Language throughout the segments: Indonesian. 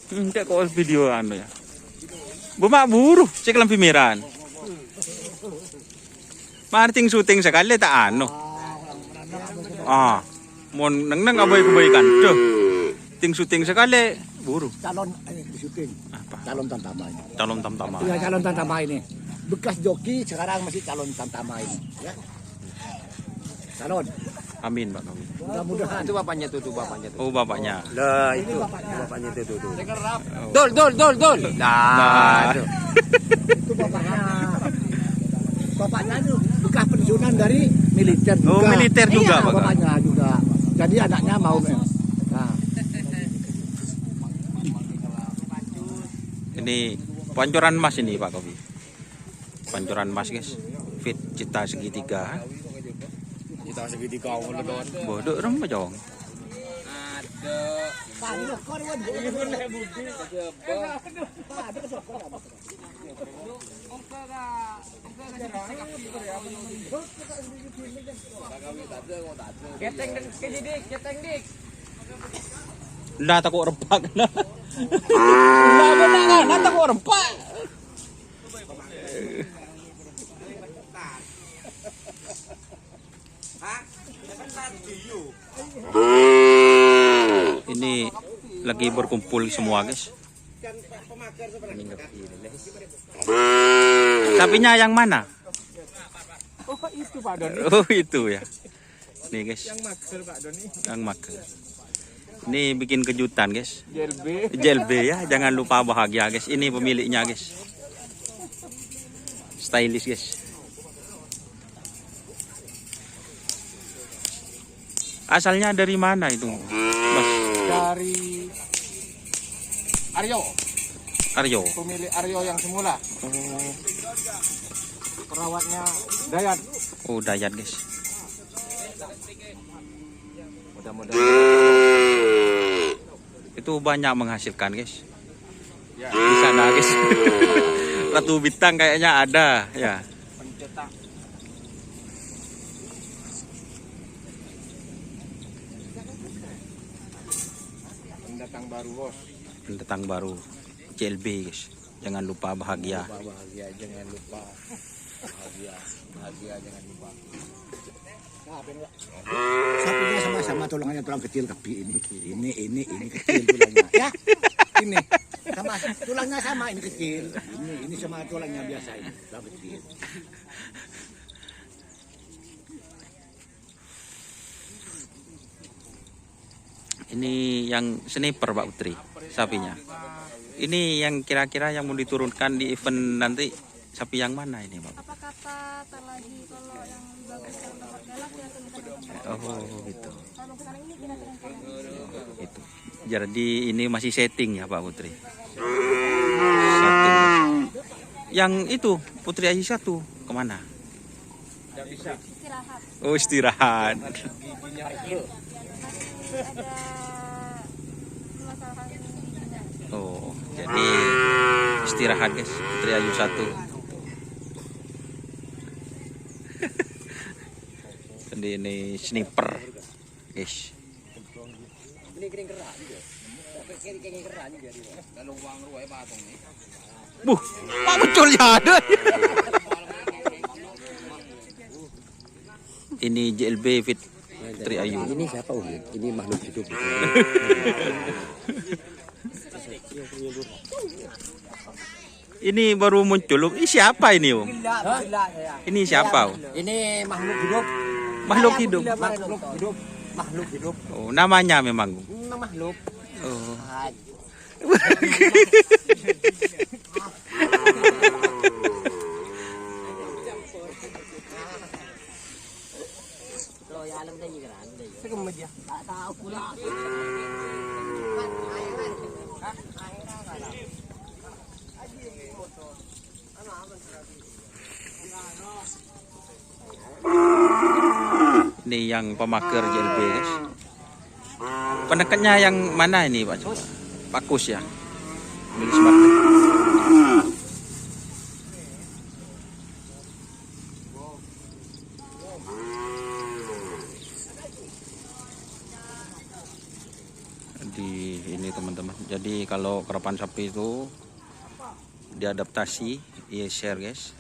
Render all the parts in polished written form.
Enggak kok video anu ya. Bumak buru, cek lampi merah. Marting syuting sekali tak anu. Mau neng abay-abay kan. Tuh. Syuting sekali buru. Calon syuting. Apa? Calon tamtama ini. Calon tamtama. Ya, calon tamtama ini. Bekas joki sekarang masih calon tamtama ini. Ya. Calon. Amin, Pak. Amin. Mudah-mudahan. Itu bapaknya tuh, bapaknya tuh. Oh, bapaknya. Lah itu bapaknya tuh. Dol. Nah. Itu bapaknya. Bapaknya itu bekas pensiunan dari militer juga. Oh, militer juga, iya, Pak. Bapaknya juga. Jadi anaknya mau. Nah. Ini pancoran emas ini, Pak Kopi. Pancoran emas, guys. Fit cita segitiga. Kita segitiga ngedon. Bodoh rem jong. Keteng dik. Lah takut rempak. Lah benar kan, takut rempak. Ini lagi berkumpul semua, guys. Sapinya yang mana? Oh itu Pak Doni. Oh itu ya. Nih guys. Yang mager Pak Doni. Yang mager. Ini bikin kejutan, guys. JLB. JLB ya, jangan lupa bahagia, guys. Ini pemiliknya, guys. Stylish, guys. Asalnya dari mana itu, Mas? Dari Aryo. Aryo. Pemilik Aryo yang semula. Perawatnya Dayat. Oh, Dayat, guys. Mudah-mudahan Itu banyak menghasilkan, guys. ya. Di sana, guys. Ratu Bintang kayaknya ada, ya. Pencetak. Pendatang baru, Bos. Pendatang baru JLB, guys. Jangan lupa bahagia. Bahagia jangan lupa. Bahagia jangan lupa. Sapinya sama-sama tulangannya tulang kecil tapi ini kecil tulangnya ya. Ini sama tulangnya sama ini kecil. Ini sama tulangnya biasa ini tulang kecil. Ini yang sniper, Pak Putri, sapinya. Ini yang kira-kira yang mau diturunkan di event nanti, sapi yang mana ini, Pak? Apa kata terlagi kalau yang bagus yang dapat galak ya turunkan. Oh, gitu. Kalau sekarang ini kita turunkan. Itu. Jadi ini masih setting ya, Pak Putri. Setting. Yang itu Putri Aisyah tuh kemana? Tidak bisa. Istirahat. Oh, istirahat. Giginya itu. Ada permasalahan giginya. Oh, jadi istirahat, guys. Putri Ayu 1. Jadi ini sniper, guys. Ini kering kerak juga. Kering kerak juga dia. Kalau uang ruwet patong nih. Buh, Pak Betul ya ada. Ini JLB Fit Putri Ayu. Ini siapa Om? Ini makhluk hidup. Ini baru muncul. Ini siapa ini, Om? Ini siapa, Om? Ini makhluk hidup. Makhluk hidup. Makhluk hidup. Makhluk hidup. Oh, namanya memang. Memang makhluk. Oh. Ini yang pemaker JLB, guys. Pendekatnya yang mana ini, Pak? Coba. Pak Kus ya. Milik Smart. Jadi ini teman-teman. Jadi kalau karapan sapi itu diadaptasi, iya share guys.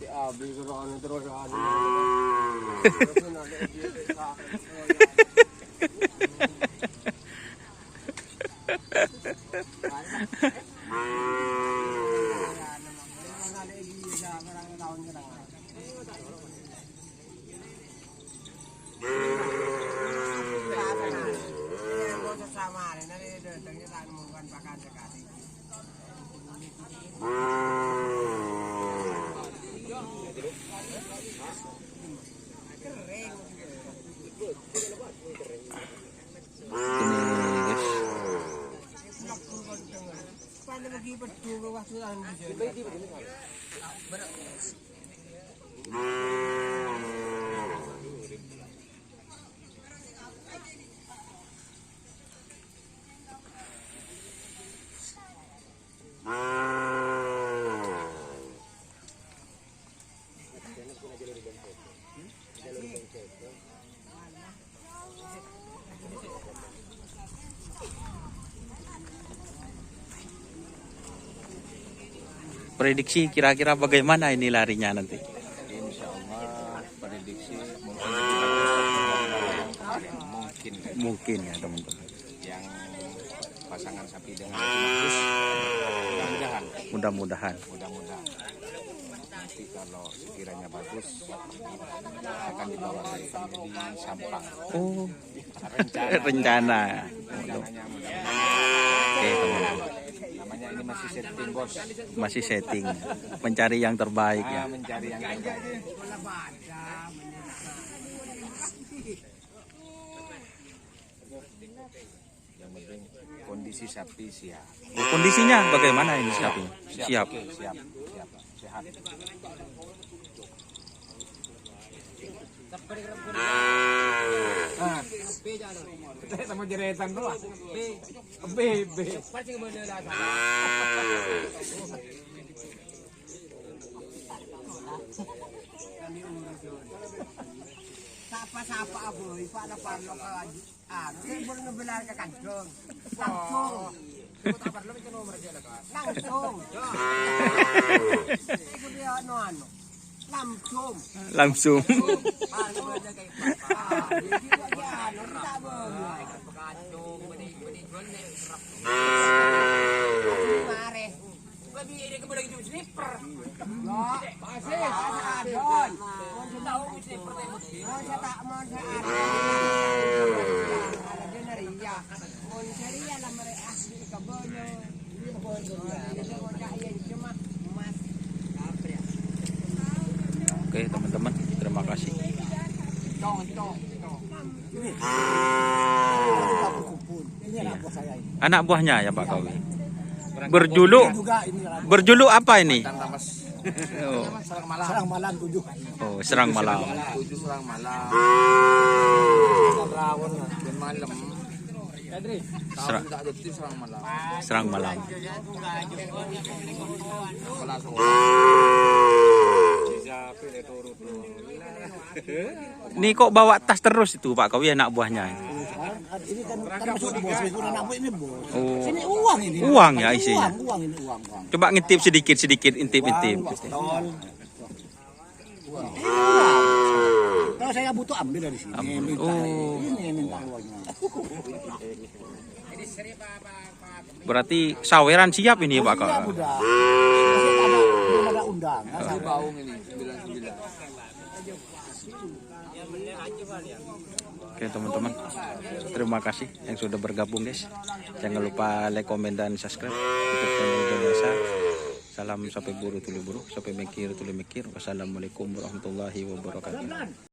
Prediksi kira-kira bagaimana ini larinya nanti? Insya Allah prediksi Mungkin ya teman-teman. yang pasangan sapi dengan bagus, Mudah-mudahan. nanti kalau sekiranya bagus akan dibawa dari di Sampang. Oh, Rencananya rencana. mudah-mudahan. Oke teman-teman. Namanya ini masih setting bos. Masih setting, mencari yang terbaik ya. Mencari yang terbaik. Yang penting kondisi sapi siap. Kondisinya bagaimana ini sapinya? Siap. Oke, siap. Sehat. Sama jeretan doang. Bebe. Sapa-sapa aboy, paano ka saya boleh ngebelar ke kantong. Langsung. Langsung. Itu dia ano. Langsung. Langsung. Paano ba na kay Papa? Hindi ba yan? Ano tabo? Kantong, mani-jual na yung sarap. Mare. Babi, hindi ka mo lagi yung slipper. No, kasi, doon. Kung sa tao mo slipper na yung kung sa tao mo sa alagyan na riya. Kung sa riya na marias, hindi ka bono. Hindi ka bono. Hindi ka bono. Ayan, cuma mas. Oke teman-teman, terima kasih. Ini anak buah saya ini. Anak buahnya ya Pak Kawi. Juga ini Berjuluk apa ini? Oh, serang malam 7. oh, serang malam. 7 serang malam. Rawon dan malam. Serang, Tak ada tim serang malam. serang malam. Ini kok bawa tas terus itu Pak Kawi anak buahnya? Ini kan termasuk bos, itu anak buah ini bos. Oh, Sini uang ini. uang ya isinya. Uang ini uang. Coba ngintip sedikit, intip. Kalau saya butuh ambil dari sini. Minta. Oh. Ini minta uangnya. Berarti saweran siap ini Pak Kawi. Iya, udah. Belum ada undangan. Ini baung ini 99. Oke teman-teman, terima kasih yang sudah bergabung guys. Jangan lupa like, komen, dan subscribe untuk channel Jasa. Salam sampai buru tuli buru, sampai mikir tuli mikir. Wassalamualaikum warahmatullahi wabarakatuh.